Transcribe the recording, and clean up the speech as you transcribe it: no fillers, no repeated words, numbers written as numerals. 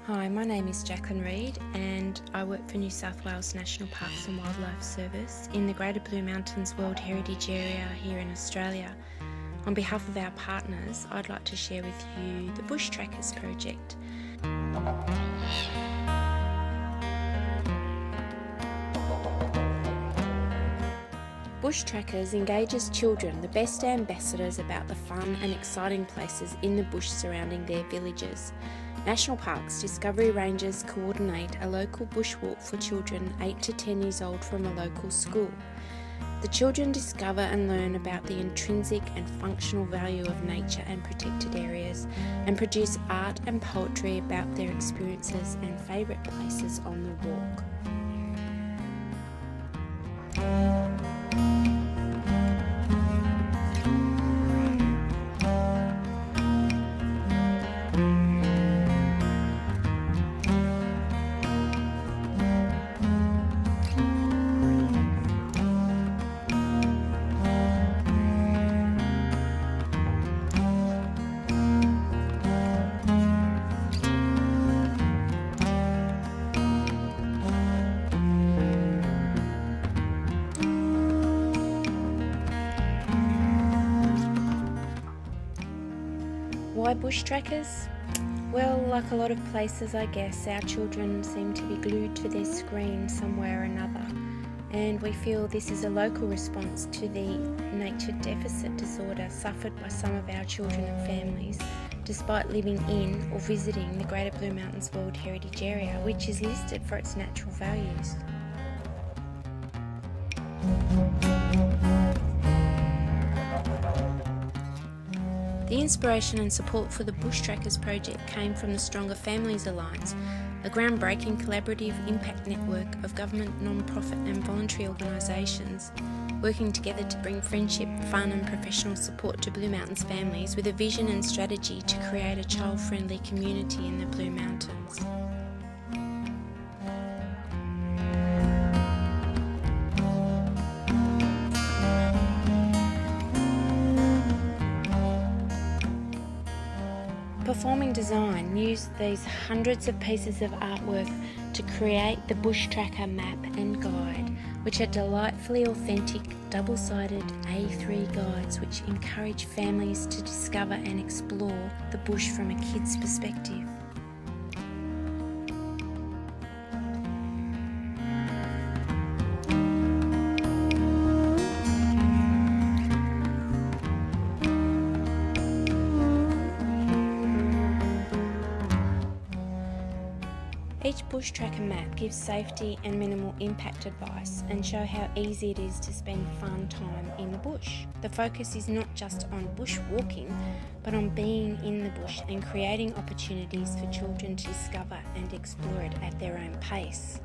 Hi, my name is Jacqueline Reid and I work for New South Wales National Parks and Wildlife Service in the Greater Blue Mountains World Heritage Area here in Australia. On behalf of our partners, I'd like to share with you the Bush Trackers project. Bush Trackers engages children, the best ambassadors about the fun and exciting places in the bush surrounding their villages. National Parks Discovery Rangers coordinate a local bushwalk for children 8 to 10 years old from a local school. The children discover and learn about the intrinsic and functional value of nature and protected areas and produce art and poetry about their experiences and favourite places on the walk. Why bush trackers? Well, like a lot of places, I guess, our children seem to be glued to their screen somewhere or another, and we feel this is a local response to the nature deficit disorder suffered by some of our children and families, despite living in or visiting the Greater Blue Mountains World Heritage Area, which is listed for its natural values. The inspiration and support for the Bush Trackers project came from the Stronger Families Alliance, a groundbreaking collaborative impact network of government, non-profit and voluntary organisations working together to bring friendship, fun and professional support to Blue Mountains families with a vision and strategy to create a child-friendly community in the Blue Mountains. Performing Design used these hundreds of pieces of artwork to create the Bush Tracker map and guide, which are delightfully authentic, double-sided A3 guides which encourage families to discover and explore the bush from a kid's perspective. Each bush tracker map gives safety and minimal impact advice and show how easy it is to spend fun time in the bush. The focus is not just on bush walking, but on being in the bush and creating opportunities for children to discover and explore it at their own pace.